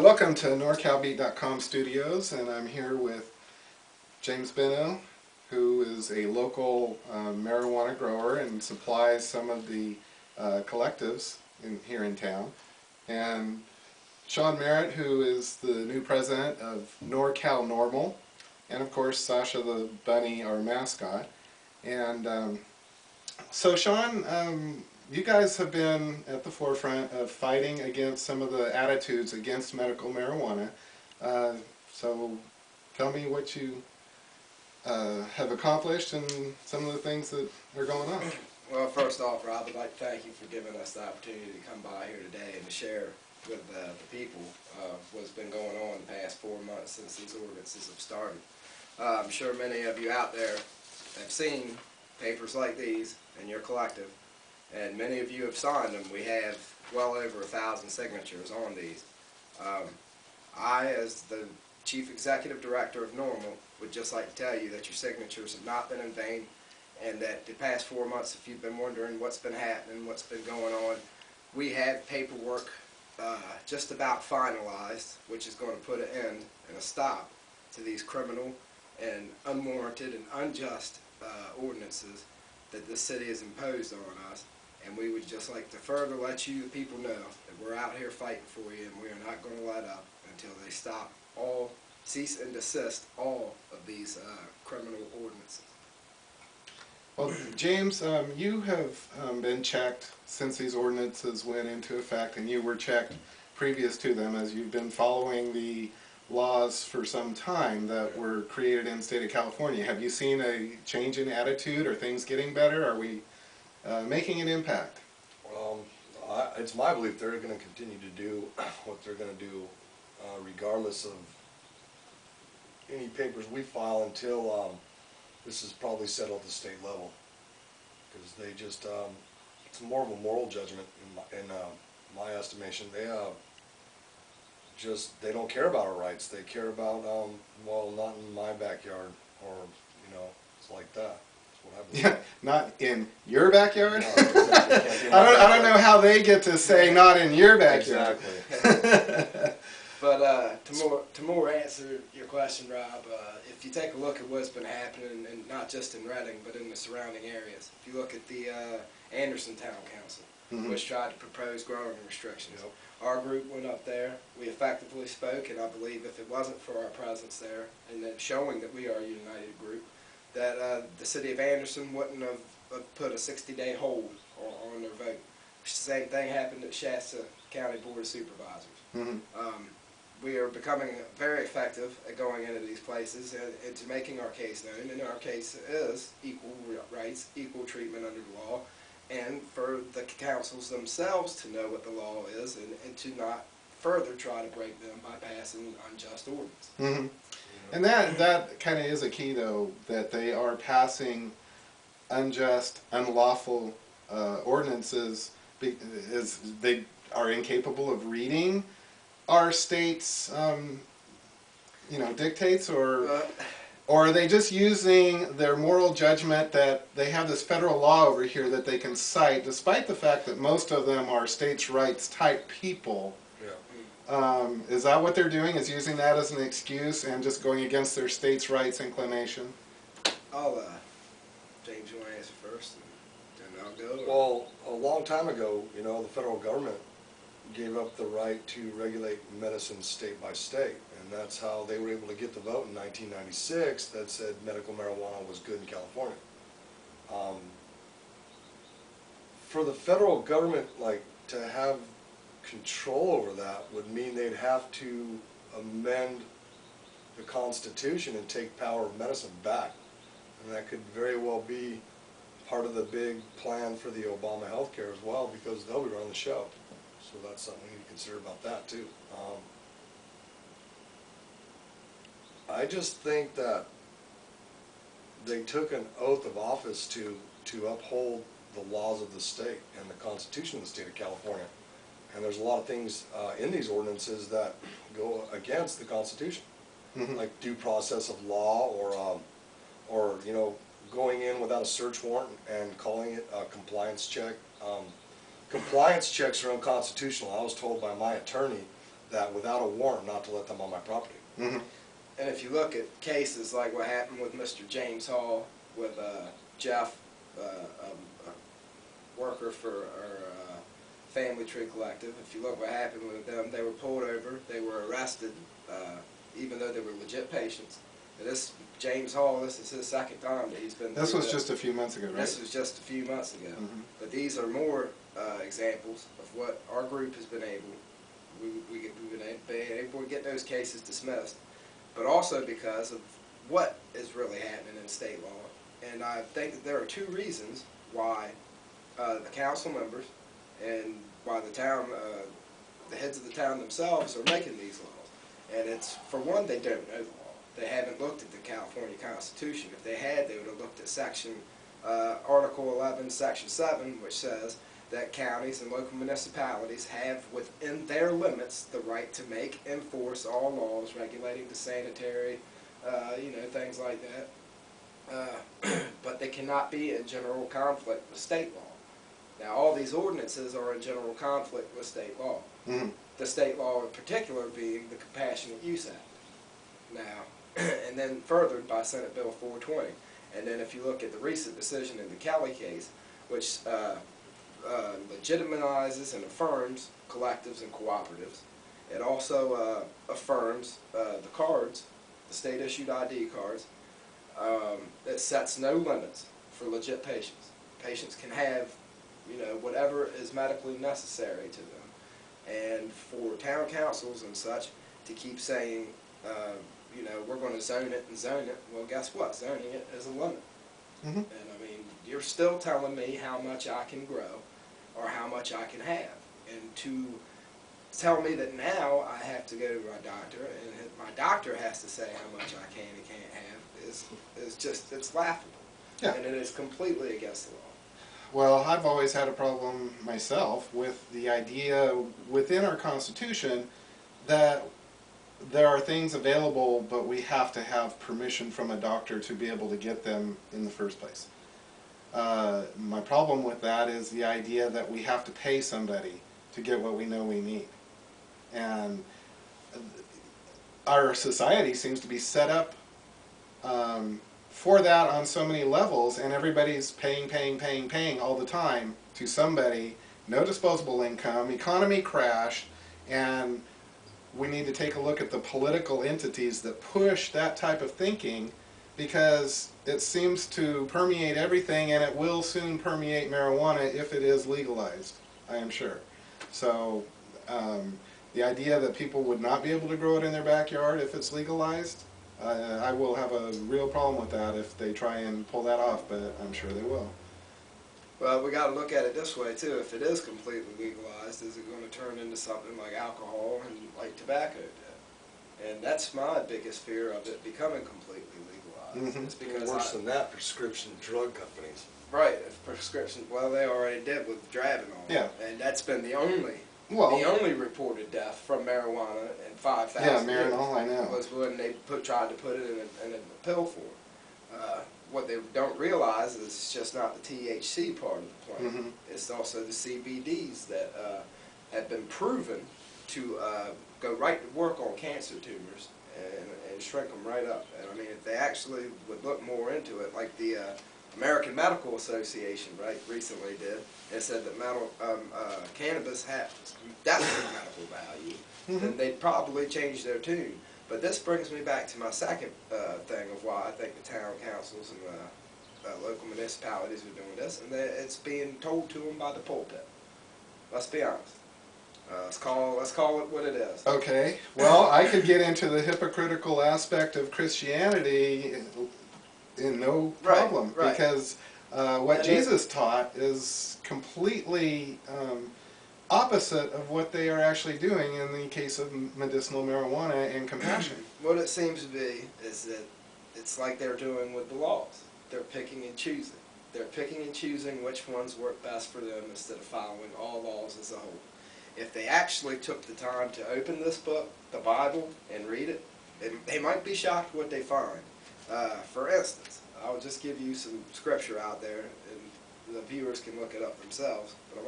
Welcome to NorCalBeat.com studios, and I'm here with James Benno, who is a local marijuana grower and supplies some of the collectives here in town, and Sean Merritt, who is the new president of NORML, and of course Sasha the bunny, our mascot. And so Sean, you guys have been at the forefront of fighting against some of the attitudes against medical marijuana. So tell me what you have accomplished and some of the things that are going on. Well, first off, Rob, I'd like to thank you for giving us the opportunity to come by here today and to share with the people what's been going on the past 4 months since these ordinances have started. I'm sure many of you out there have seen papers like these in your collective, and many of you have signed them. We have well over 1,000 signatures on these. I, as the Chief Executive Director of NORML, would just like to tell you that your signatures have not been in vain, and that the past 4 months, if you've been wondering what's been happening, what's been going on, we have paperwork just about finalized, which is going to put an end and a stop to these criminal and unwarranted and unjust ordinances that the city has imposed on us. And we would just like to further let you, the people, know that we're out here fighting for you, and we are not going to let up until they stop cease and desist all of these criminal ordinances. Well, James, you have been checked since these ordinances went into effect, and you were checked previous to them, as you've been following the laws for some time that were created in the state of California. Have you seen a change in attitude? Are things getting better? Are we making an impact? It's my belief they're going to continue to do what they're going to do regardless of any papers we file until this is probably settled at the state level, because they just it's more of a moral judgment in my estimation. They don't care about our rights. They care about well, not in my backyard, or it's like that. Yeah, not in your backyard? No, exactly. I don't know how they get to say not in your backyard. Exactly. But to more answer your question, Rob, if you take a look at what's been happening, and not just in Reading, but in the surrounding areas, if you look at the Anderson Town Council, which tried to propose growing restrictions. Yep. Our group went up there, we effectively spoke, and I believe if it wasn't for our presence there, and then showing that we are a united group, that the city of Anderson wouldn't have put a 60-day hold on their vote. The same thing happened at Shasta County Board of Supervisors. We are becoming very effective at going into these places and to making our case known, and our case is equal rights, equal treatment under the law, and for the councils themselves to know what the law is and to not further try to break them by passing unjust ordinance. And that kind of is a key, though, that they are passing unjust, unlawful ordinances because they are incapable of reading our state's, dictates, or are they just using their moral judgment that they have this federal law over here that they can cite, despite the fact that most of them are states' rights type people? Is that what they're doing, is using that as an excuse and just going against their state's rights inclination? James, you want to answer first, and then I'll go? Well, a long time ago, the federal government gave up the right to regulate medicine state by state, and that's how they were able to get the vote in 1996 that said medical marijuana was good in California. For the federal government, to have control over that would mean they'd have to amend the Constitution and take power of medicine back, and that could very well be part of the big plan for the Obama health care as well, because they'll be running the show. So that's something we need to consider about that too. I just think that they took an oath of office to uphold the laws of the state and the Constitution of the state of California. And there's a lot of things in these ordinances that go against the Constitution, like due process of law, or going in without a search warrant and calling it a compliance check. Compliance checks are unconstitutional. I was told by my attorney that without a warrant not to let them on my property. Mhm. And if you look at cases like what happened with Mr. James Hall, with Jeff, a worker for our Family Tree Collective, if you look what happened with them, they were pulled over, they were arrested, even though they were legit patients. And this James Hall, this is his second time that he's been. This was just a few months ago, right? This was just a few months ago. Mhm. But these are more examples of what our group has been able. We've been able to get those cases dismissed, but also because of what is really happening in state law. And I think that there are two reasons why the council members and why the town, the heads of the town themselves are making these laws. And it's, for one, they don't know the law. They haven't looked at the California Constitution. If they had, they would have looked at section, Article 11, Section 7, which says that counties and local municipalities have within their limits the right to make, enforce all laws regulating the sanitary, things like that. But they cannot be in general conflict with state law. Now, all these ordinances are in general conflict with state law. Mhm. The state law in particular being the Compassionate Use Act. Now, and then furthered by Senate Bill 420. And then if you look at the recent decision in the Kelly case, which legitimizes and affirms collectives and cooperatives. It also affirms the cards, the state-issued ID cards, that sets no limits for legit patients. Patients can have, whatever is medically necessary to them. And for town councils and such to keep saying, we're going to zone it and zone it, well, guess what? Zoning it is a limit. Mhm. And I mean, you're still telling me how much I can grow or how much I can have. And to tell me that now I have to go to my doctor and my doctor has to say how much I can and can't have is just, it's laughable. Yeah. And it is completely against the law. Well, I've always had a problem myself with the idea within our Constitution that there are things available, but we have to have permission from a doctor to be able to get them in the first place. My problem with that is the idea that we have to pay somebody to get what we know we need. And our society seems to be set up for that on so many levels, and everybody's paying all the time to somebody, no disposable income, economy crashed, and we need to take a look at the political entities that push that type of thinking, because it seems to permeate everything, and it will soon permeate marijuana if it is legalized, I am sure. So the idea that people would not be able to grow it in their backyard if it's legalized, I will have a real problem with that if they try and pull that off, but I'm sure they will. Well, we got to look at it this way too. If it is completely legalized, is it going to turn into something like alcohol and like tobacco did? And that's my biggest fear of it becoming completely legalized. Mhm. It's because Worse than that, prescription drug companies. right, if prescription. Well, they already did with Dravin. Yeah. And that's been the only reported death from marijuana in 5,000 Yeah, years. Marinol, I know. Was when they tried to put it in a pill form. What they don't realize is it's just not the THC part of the plant. Mhm. It's also the CBDs that have been proven to go right to work on cancer tumors and shrink them right up. And I mean, if they actually would look more into it, like the American Medical Association, right, recently did, and said that cannabis has definitely medical value, then they'd probably change their tune. But this brings me back to my second thing of why I think the town councils and local municipalities are doing this, and that it's being told to them by the pulpit. Let's be honest. Let's call it what it is. Okay, well, I could get into the hypocritical aspect of Christianity in no problem, right. because what Jesus taught is completely opposite of what they are actually doing in the case of medicinal marijuana and compassion. What it seems to be is that it's like they're doing with the laws. They're picking and choosing. They're picking and choosing which ones work best for them instead of following all laws as a whole. If they actually took the time to open this book, the Bible, and read it, they might be shocked what they find. For instance, I'll just give you some scripture out there, and the viewers can look it up themselves. But I'm